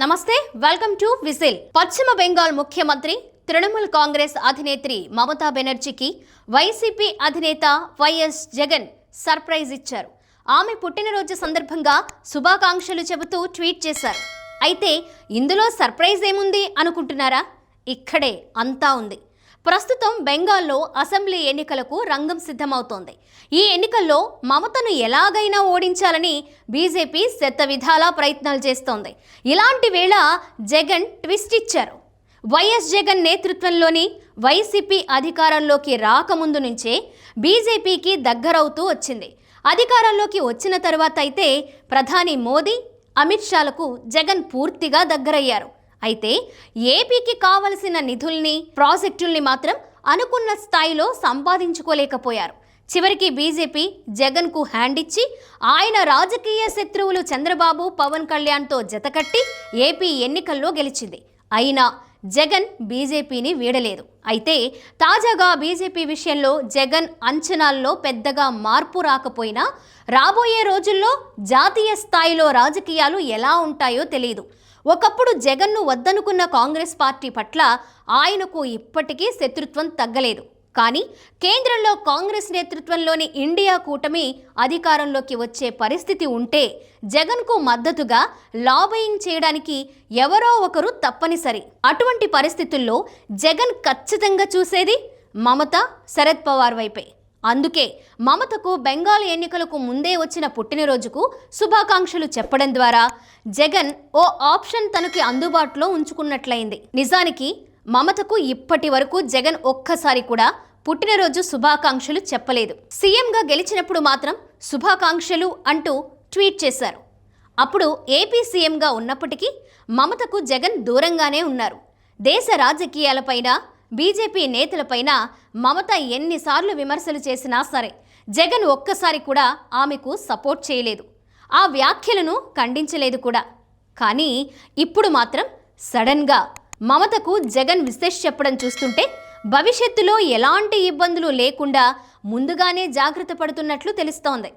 నమస్తే, welcome to whistle. పశ్చిమ బెంగాల్ ముఖ్యమంత్రి తృణమూల్ కాంగ్రెస్ అధినేత్రి మమతా బెనర్జీకి వైసీపీ అధినేత వైఎస్ జగన్ సర్ప్రైజ్ ఇచ్చారు. ఆమె పుట్టినరోజు సందర్భంగా శుభాకాంక్షలు చెబుతూ ట్వీట్ చేశారు. అయితే ఇందులో సర్ప్రైజ్ ఏముంది అనుకుంటున్నారా? ఇక్కడే అంతా ఉంది. ప్రస్తుతం బెంగాల్లో అసెంబ్లీ ఎన్నికలకు రంగం సిద్ధమవుతోంది. ఈ ఎన్నికల్లో మమతను ఎలాగైనా ఓడించాలని బీజేపీ శతవిధాలా ప్రయత్నాలు చేస్తోంది. ఇలాంటి వేళ జగన్ ట్విస్ట్ ఇచ్చారు. వైఎస్ జగన్ నేతృత్వంలోని వైసీపీ అధికారంలోకి రాకముందు నుంచే బీజేపీకి దగ్గరవుతూ వచ్చింది. అధికారంలోకి వచ్చిన తర్వాత అయితే ప్రధాని మోదీ, అమిత్ షాలకు జగన్ పూర్తిగా దగ్గరయ్యారు. అయితే ఏపీకి కావలసిన నిధుల్ని, ప్రాజెక్టుల్ని మాత్రం అనుకున్న స్థాయిలో సంపాదించుకోలేకపోయారు. చివరికి బీజేపీ జగన్కు హ్యాండ్ ఇచ్చి ఆయన రాజకీయ శత్రువులు చంద్రబాబు, పవన్ కళ్యాణ్తో జతకట్టి ఏపీ ఎన్నికల్లో గెలిచింది. అయినా జగన్ బీజేపీని వీడలేదు. అయితే తాజాగా బీజేపీ విషయంలో జగన్ అంచనాల్లో పెద్దగా మార్పు రాకపోయినా రాబోయే రోజుల్లో జాతీయ స్థాయిలో రాజకీయాలు ఎలా ఉంటాయో తెలియదు. ఒకప్పుడు జగన్ను వద్దనుకున్న కాంగ్రెస్ పార్టీ పట్ల ఆయనకు ఇప్పటికీ శత్రుత్వం తగ్గలేదు. కానీ కేంద్రంలో కాంగ్రెస్ నేతృత్వంలోని ఇండియా కూటమి అధికారంలోకి వచ్చే పరిస్థితి ఉంటే జగన్కు మద్దతుగా లాబింగ్ చేయడానికి ఎవరో ఒకరు తప్పనిసరి. అటువంటి పరిస్థితుల్లో జగన్ ఖచ్చితంగా చూసేది మమత, శరద్ పవార్ వైపే. అందుకే మమతకు బెంగాల్ ఎన్నికలకు ముందే వచ్చిన పుట్టినరోజుకు శుభాకాంక్షలు చెప్పడం ద్వారా జగన్ ఓ ఆప్షన్ తనకి అందుబాటులో ఉంచుకున్నట్లయింది. నిజానికి మమతకు ఇప్పటి వరకు జగన్ ఒక్కసారి కూడా పుట్టినరోజు శుభాకాంక్షలు చెప్పలేదు. సీఎంగా గెలిచినప్పుడు మాత్రం శుభాకాంక్షలు అంటూ ట్వీట్ చేశారు. అప్పుడు ఏపీ సీఎంగా ఉన్నప్పటికీ మమతకు జగన్ దూరంగానే ఉన్నారు. దేశ రాజకీయాలపైన, బీజేపీ నేతలపైన మమత ఎన్నిసార్లు విమర్శలు చేసినా సరే జగన్ ఒక్కసారి కూడా ఆమెకు సపోర్ట్ చేయలేదు. ఆ వ్యాఖ్యలను ఖండించలేదు కూడా. కానీ ఇప్పుడు మాత్రం సడన్గా మమతకు జగన్ విశేష్ చెప్పడం చూస్తుంటే భవిష్యత్తులో ఎలాంటి ఇబ్బందులు లేకుండా ముందుగానే జాగ్రత్త పడుతున్నట్లు తెలుస్తోంది.